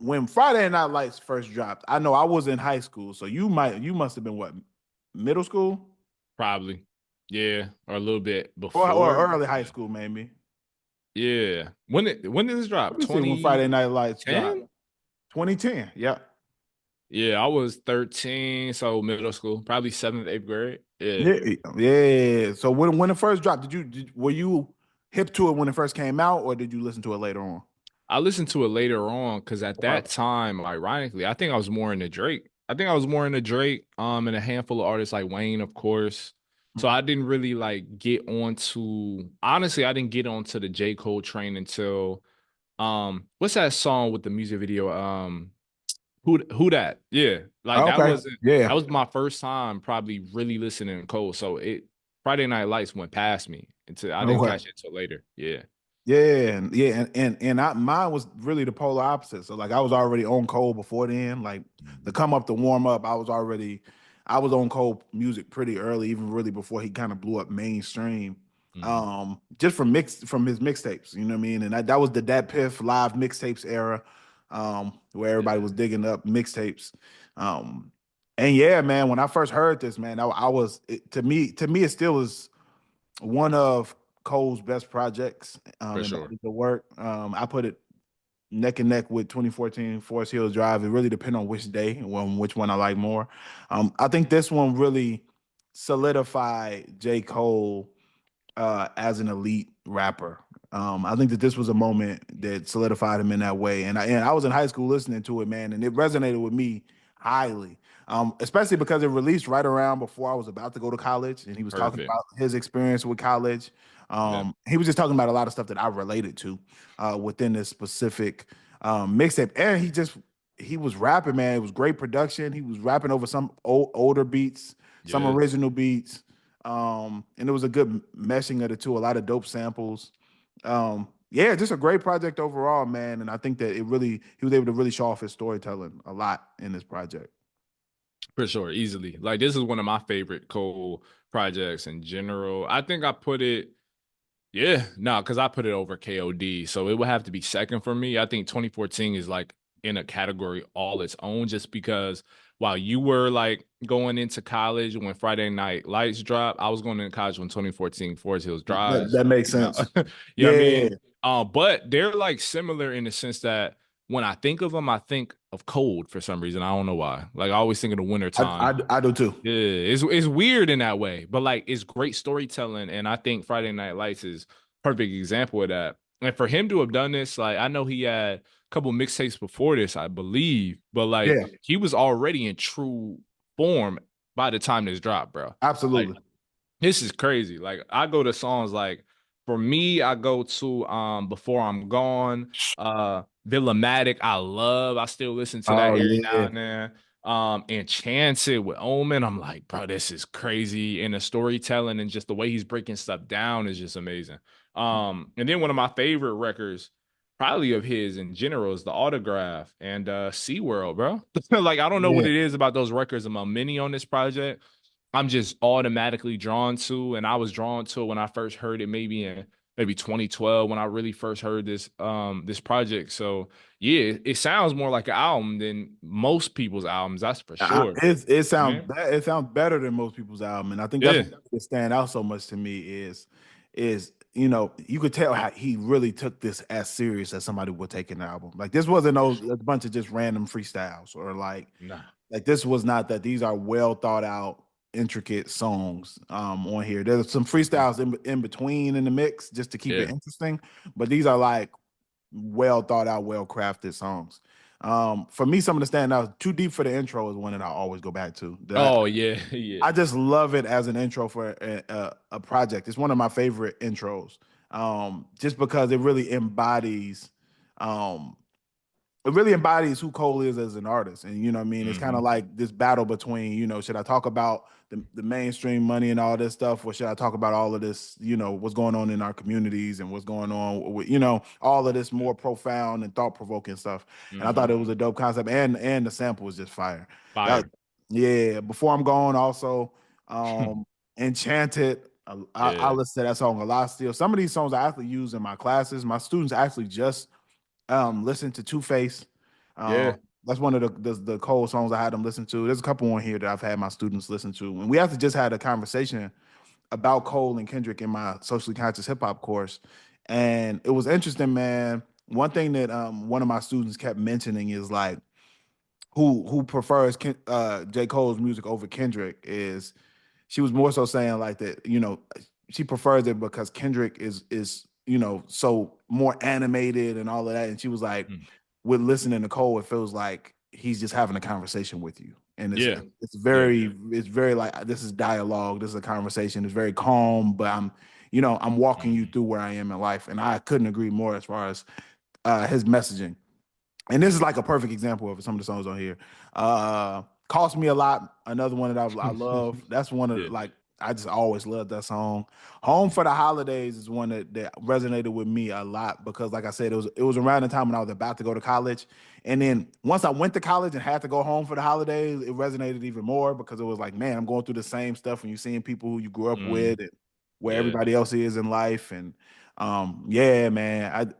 when Friday Night Lights first dropped, I know I was in high school, so you must have been what, middle school Probably. Yeah, or a little bit or before. early high school maybe. Yeah. When did this Let drop? me see when Friday Night Lights dropped. 2010? 2010. Yep. Yeah, I was 13, so middle school, probably seventh, eighth grade. Yeah. Yeah, yeah. So when it first dropped, were you hip to it when it first came out, or did you listen to it later on? I listened to it later on because at Okay. that time, ironically, I think I was more into Drake. I think I was more into Drake, and a handful of artists like Wayne, of course. So I didn't really like get onto honestly, I didn't get onto the J. Cole train until what's that song with the music video? Who that? Yeah. Like Okay. that Yeah. was my first time probably really listening to Cole. So it Friday Night Lights went past me until I didn't Okay. catch it till later. Yeah. Yeah, and mine was really the polar opposite. So like I was already on Cole before then. Like to come up to warm up, I was on Cole music pretty early, even really before he kind of blew up mainstream. Mhm. Just from his mixtapes, you know what I mean? And that was the Dat Piff live mixtapes era, where everybody Yeah. was digging up mixtapes. Um, and yeah, man, when I first heard this, man, I was to me it still is one of Cole's best projects For in sure. bodies of work. I put it neck and neck with 2014 Forest Hills Drive. It really depends on which day and which one I like more. I think this one really solidified J. Cole as an elite rapper. I think that this was a moment that solidified him in that way. And I was in high school listening to it, man, and it resonated with me highly. Especially because it released right around before I was about to go to college, and he was talking Perfect. about his experience with college. Yeah. He was just talking about a lot of stuff that I related to within this specific mixtape, and he was rapping, man. It was great production. He was rapping over some older beats, some Yeah. original beats. And it was a good meshing of the two, a lot of dope samples. Yeah, just a great project overall, man. And I think that he was able to really show off his storytelling a lot in this project. For sure. Easily. Like this is one of my favorite Cole projects in general. I think I put it yeah, no, because I put it over KOD. So it would have to be second for me. I think 2014 is like in a category all its own, just because while you were like going into college when Friday Night Lights dropped, I was going into college when 2014 Forest Hills That, Drive. that makes You know, sense. you know what I Yeah, mean? But they're like similar in the sense that when I think of them, I think of cold for some reason. I don't know why. Like I always think of the winter time. I do too. Yeah, it's weird in that way, but like it's great storytelling, and I think Friday Night Lights is perfect example of that. And for him to have done this, like I know he had a couple mixtapes before this, I believe, but like Yeah, he was already in true form by the time this dropped, bro. Like absolutely. this is crazy. Like I go to songs like for me, I go to Before I'm Gone, Villamatic, I love. I still listen to that Oh every now yeah. and then. Enchanted with Omen. I'm like, bro, this is crazy. And the storytelling and just the way he's breaking stuff down is just amazing. And then one of my favorite records, probably of his in general, is the Autograph and SeaWorld, bro. Like, I don't know what Yeah. it is about those records. I'm a mini on this project. I'm just automatically drawn to, and I was drawn to it when I first heard it, maybe in maybe 2012 when I really first heard this project. So yeah, it sounds more like an album than most people's albums, that's for sure. Yeah. It sounds better than most people's album, and I think that's Yeah. what makes it stand out so much to me is you could tell how he really took this as serious as somebody would take an album. Like this wasn't a bunch of just random freestyles or Nah. like this was not that. These are well thought out, intricate songs on here. There's some freestyles in between in the mix just to keep it Yeah. interesting, but these are like well thought out, well crafted songs. For me, some of the standouts, Too Deep for the Intro is one that I always go back to. Oh yeah. Yeah. I just love it as an intro for a project. It's one of my favorite intros, just because um, it really embodies who Cole is as an artist. And you know what I mean? It's kind of Hmm. like this battle between, should I talk about the mainstream money and all this stuff, or should I talk about all of this, what's going on in our communities and what's going on with, all of this more profound and thought-provoking stuff. And I thought Hmm. it was a dope concept, and the sample was just fire. That, Fire. yeah, Before I'm Gone also, Enchanted. I Yeah. listen to that song a lot still. Some of these songs I actually use in my classes. My students actually just listen to Two Face. Yeah. That's one of the Cole songs I had them listen to. There's a couple on here that I've had my students listen to, and we actually just had a conversation about Cole and Kendrick in my socially conscious hip hop course, and it was interesting, man. One thing that one of my students kept mentioning is like who prefers J. Cole's music over Kendrick is she was more so saying like that, she prefers it because Kendrick is so more animated and all of that. And she was like, Mm. with listening to Cole, it feels like he's just having a conversation with you. And Yeah. it's Yeah. very like this is dialogue, this is a conversation. It's very calm, but I'm walking you through where I am in life. And I couldn't agree more as far as his messaging. And this is like a perfect example of some of the songs on here. Cost Me a Lot, another one that I love. That's one of Yeah. like I just always loved that song. Home for the Holidays is one that resonated with me a lot because, like I said, it was around the time when I was about to go to college, and then once I went to college and had to go home for the holidays, it resonated even more because it was like, man, I'm going through the same stuff when you're seeing people who you grew up with and where Yeah. everybody else is in life, and yeah, man,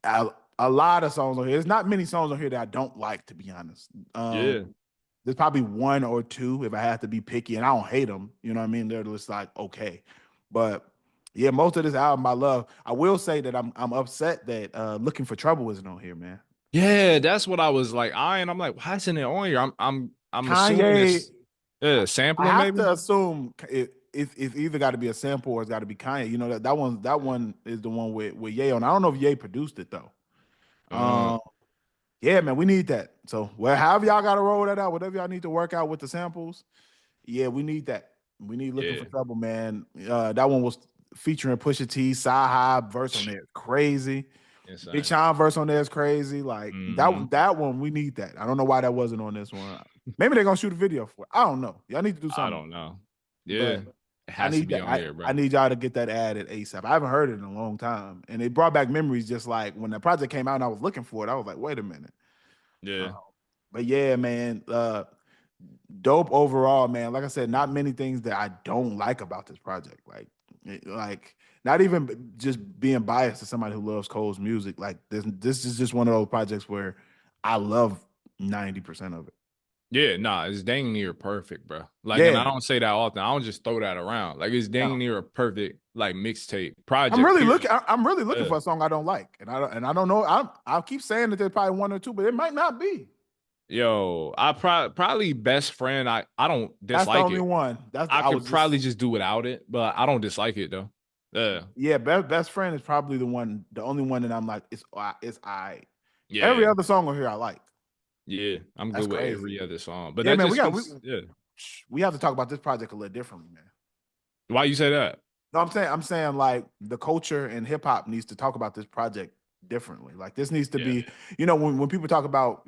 a lot of songs on here. There's not many songs on here that I don't like, to be honest. Yeah. There's probably one or two if I have to be picky, and I don't hate them. You know what I mean? They're just like okay, but yeah, most of this album I love. I will say that I'm upset that Looking for Trouble isn't on here, man. Yeah, that's what I was like eyeing. I'm like, why isn't it on here? I'm assuming Kanye, it's I sampling have maybe. to assume it's either got to be a sample or it's got to be Kanye. You know that one is the one with Ye on. I don't know if Ye produced it though. Uh, Um, Yeah, man, we need that. So, well, however y'all got to roll that out, whatever y'all need to work out with the samples, yeah, we need that. We need Looking yeah. for Trouble, man. That one was featuring Pusha T, Sci-Hi verse on there, is crazy. Big Insane. Sean verse on there is crazy. Like Hmm. that one, we need that. I don't know why that wasn't on this one. Maybe they're gonna shoot a video for it. I don't know. Y'all need to do I something, don't know. Yeah. but It I has to need be that. on here, I bro. need y'all to get that added ASAP. I haven't heard it in a long time, and it brought back memories. Just like when the project came out, and I was looking for it. I was like, wait a minute. Uh, Yeah. but yeah, man, dope overall, man. Like I said, not many things that I don't like about this project. Like not even just being biased to somebody who loves Cole's music. Like this is just one of those projects where I love 90% of it. Yeah, nah, it's dang near perfect, bro. Like, and Yeah, I don't say that often. I don't just throw that around. Like, it's no. dang near a perfect like mixtape project. Period. I'm really looking Yeah. for a song I don't like, and I don't know. I'll keep saying that there's probably one or two, but it might not be. Yo, I probably best friend. I don't That's the dislike only it. one. I I could was just probably just do without it, but I don't dislike it though. Yeah, yeah. Best friend is probably the only one that I'm like it's I. Every yeah, other song on here I like. yeah. I'm That's good with crazy. every other song, but Yeah, that man, just speaks. Yeah. we have to talk about this project a little differently, man. Why you say that? No, I'm saying like the culture and hip hop needs to talk about this project differently. Like this needs to Yeah, be, when people talk about,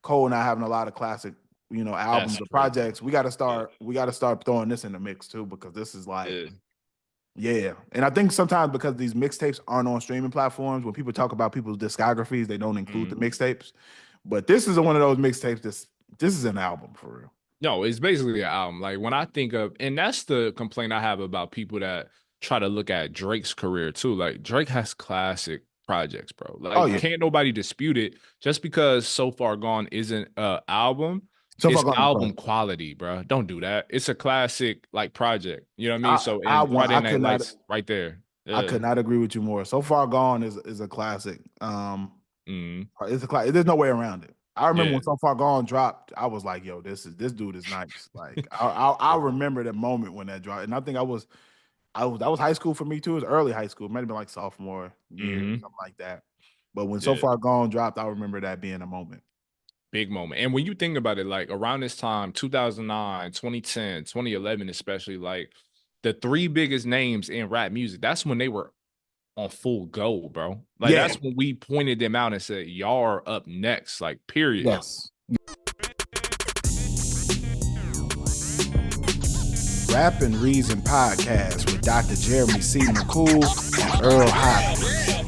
Cole not having a lot of classic, albums that's or true. projects, Yeah, we gotta start throwing this in the mix too, because this is like, yeah, yeah. And I think sometimes because these mixtapes aren't on streaming platforms, when people talk about people's discographies, they don't include the mhm. mixtapes. But this is one of those mixtapes this is an album for real. No, it's basically an album. Like when I think of, and that's the complaint I have about people that try to look at Drake's career too. Like Drake has classic projects, bro. Oh Like yeah. can't nobody dispute it. Just because So Far Gone isn't a album, So far it's gone album classic. quality, bro. Don't do that. It's a classic like project. You know what I mean? So I and want Friday I Night could not Lights right there. I Yeah. could not agree with you more. So Far Gone is a classic. Mm, It's a classic. There's no way around it. I remember yeah. when So Far Gone dropped, I was like, "Yo, this dude is nice." Like, I remember that moment when that dropped, and I think that was high school for me too. It was early high school, it might have been like sophomore year or Hmm. something like that. But when So Yeah. Far Gone dropped, I remember that being a moment. Big moment. And when you think about it, like around this time, 2009, 2010, 2011, especially, like the three biggest names in rap music, that's when they were on full go, bro. Like Yeah. that's when we pointed them out and said, y'all are up next, like, period. Yes. Rap and Reason podcast with Dr. Jeremy C. McCool and Earl Hopkins.